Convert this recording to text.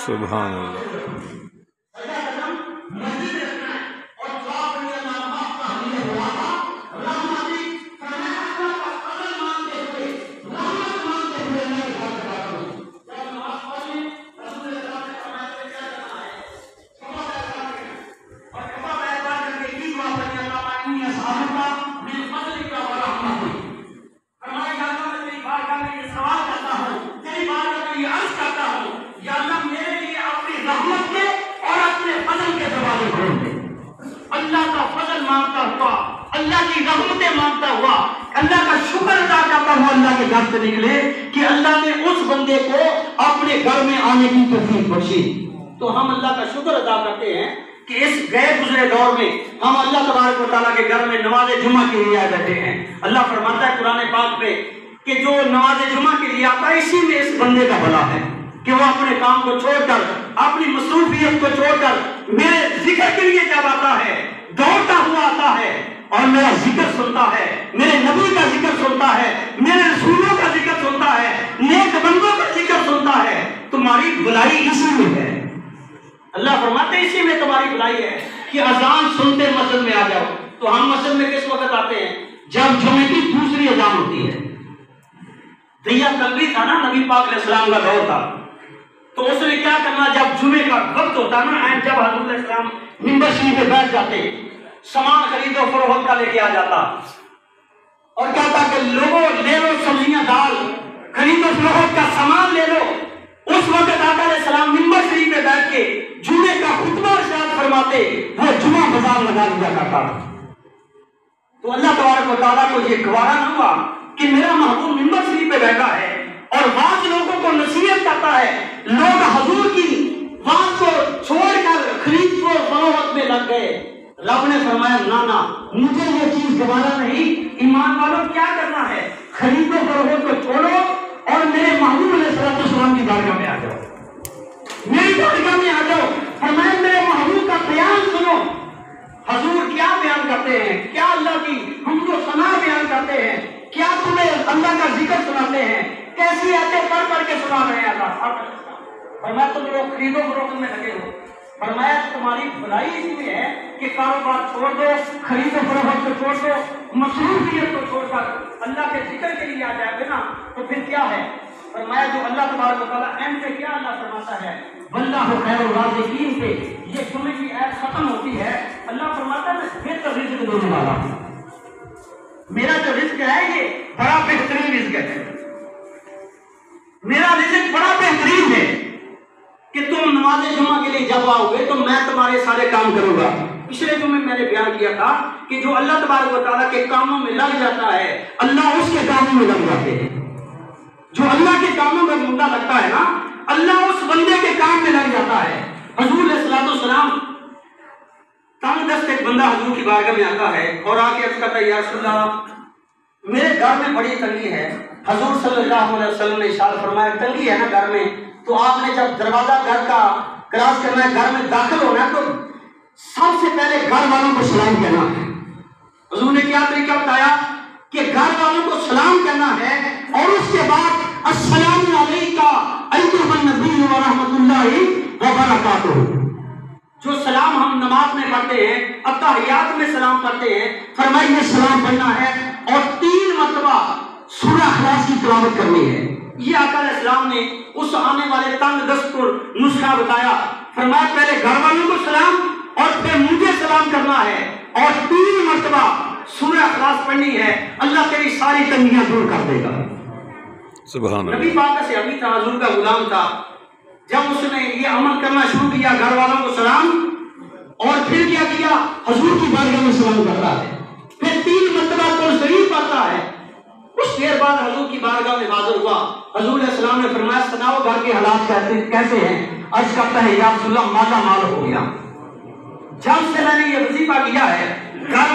سبحان اللہ. اللہ کی رحمتیں مانگتا ہوا، اللہ کا شکر ادا کرتا ہوا اللہ کے گھر سے نکلے کہ اللہ نے اس بندے کو اپنے گھر میں آنے کی توفیق بخشی. تو ہم اللہ کا شکر ادا کرتے ہیں کہ اس گئے گزرے دور میں ہم اللہ تبارک و تعالیٰ کے گھر میں نماز جمعہ کے لیے آئے بیٹھے ہیں. اللہ فرماتا ہے قرآن پاک میں کہ جو نماز جمعہ کے لیے آتا ہے اسی میں اس بندے کا بھلا ہے کہ وہ اپنے کام کو چھوڑ کر، اپنی مصروفیت کو چھوڑ کر میرے ذکر کے لیے جب آتا ہے، دوڑتا ہوا آتا ہے اور میرا ذکر سنتا ہے، میرے نبی کا ذکر سنتا ہے، میرے رسولوں کا ذکر سنتا ہے، نیک بندوں کا ذکر سنتا ہے. تمہاری بھلائی اسی میں ہے. اللہ فرماتے ہیں اسی میں تمہاری بھلائی ہے کہ اذان سنتے مسجد میں آ جاؤ. تو ہم مسجد میں کس وقت آتے ہیں؟ جب جمعے کی دوسری اذان ہوتی ہے. دیا قلبی تھا نا، نبی پاک علیہ السلام کا دور تھا، تو اس نے کیا کرنا، جب جمعے کا وقت ہوتا نا، جب حضور علیہ السلام منبر شریف پہ بیٹھ جاتے، سامان خرید و فروخت کا لے کے آ جاتا اور کہتا کہ لوگوں لے لو سبزیاں دال، خرید و فروخت کا سامان لے لو. اس وقت آقا علیہ السلام منبر شریف پہ بیٹھ کے جمعے کا خطبہ ارشاد فرماتے، وہ جمعہ بازار لگا دیا کرتا تھا. تو اللہ تبارک و تعالیٰ کو یہ گوارا نہ ہوا کہ میرا محبوب منبر شریف پہ بیٹھا ہے اور بعض لوگوں کو نصیحت کرتا ہے، لوگ حضور کی بات کو چھوڑ کر خرید و فروخت میں لگ گئے. رب نے فرمایا نہ، مجھے یہ چیز گوارا نہیں. ایمان والوں کیا کرنا ہے؟ خرید و فروخت کو چھوڑو اور میرے محبوب علیہ السلام کی بارگاہ میں آ جاؤ، میری بارگاہ میں آ جاؤ. فرمایا میرے محبوب کا بیان سنو. حضور کیا بیان کرتے ہیں، کیا اللہ کی حمد و ثنا بیان کرتے ہیں، کیا تمہیں اللہ کا ذکر سناتے ہیں، کیسی آیتیں پڑھ پڑھ کے سنا رہے ہیں. اللہ فرمایا تم لوگ خرید و فروخت میں لگے ہو. فرمایا تمہاری بھلائی اس میں ہے کہ کاروبار چھوڑ دو، خرید و فروخت کو چھوڑ دو، مصروفیت کو چھوڑ کر اللہ کے ذکر کے لیے آ جائے گا نا تو پھر کیا ہے. فرمایا جو اللہ تبارک و تعالیٰ اینڈ پہ کیا اللہ فرماتا ہے، واللہ خیر الرازقین پہ یہ جمعے کی آیت ختم ہوتی ہے. اللہ فرماتا ہے میں بہتر رزق دینے والا ہوں. میرا جو رزق ہے یہ بڑا بہترین رزق ہے. میرا رزق بڑا بہترین ہے کہ تم نماز جمعہ کے لیے جب آؤ گے تو میں تمہارے سارے کام کروں گا. پچھلے جمعے میں نے بیان کیا تھا کہ جو اللہ تبارک و تعالیٰ کے کاموں میں لگ جاتا ہے اللہ اس کے کاموں میں لگ جاتے ہیں. جو اللہ کے کاموں میں مدعا لگتا ہے نا، اللہ اس بندے کے کام میں لگ جاتا ہے. حضور علیہ السلام تنگ دست ایک بندہ حضور کی بارگاہ میں آتا ہے اور آ کے عرض کرتا ہے یا رسول اللہ میرے گھر میں بڑی تنگی ہے. حضور صلی اللہ علیہ وسلم نے ارشاد فرمایا تنگی ہے نا گھر میں، تو آپ نے جب دروازہ گھر کا کراس کرنا ہے، گھر میں داخل ہونا ہے، تو سب سے پہلے گھر والوں کو سلام کہنا ہے. حضور نے کیا طریقہ بتایا کہ گھر والوں کو سلام کہنا ہے اور اس کے بعد السلام علیکہ ایھا النبی ورحمۃ اللہ وبرکاتہ. جو سلام ہم نماز میں پڑھتے ہیں، اتحیات میں سلام پڑھتے ہیں، فرمایا یہ سلام پڑھنا ہے اور 3 مرتبہ سورہ اخلاص کی تلاوت کرنی ہے. یہ آقا علیہ السلام نے اس آنے والے تنگ دست کو نسخہ بتایا. فرمایا پہلے گھر والوں کو سلام اور پھر مجھے سلام کرنا ہے اور 3 مرتبہ سورہ اخلاص پڑھنی ہے. اللہ تیری ساری تنگیاں دور کر دے گا. سبحان اللہ. نبی پاک کا صحابی تھا، حضور کا غلام تھا. جب اس نے یہ عمل کرنا شروع کیا، گھر والوں کو سلام اور پھر کیا کیا، حضور کی بارگاہ میں سلام کرتا ہے، پھر 3 مرتبہ قرآن شریف پڑھتا ہے. کچھ دیر بعد حضور کی بارگاہ میں حاضر ہوا. حضور علیہ السلام نے فرمایا سناؤ گھر کے حالات کیسے ہیں؟ عرض کرتا ہے یا رسول اللہ مالا مال ہو گیا. جب سے میں نے یہ وظیفہ کیا ہے گھر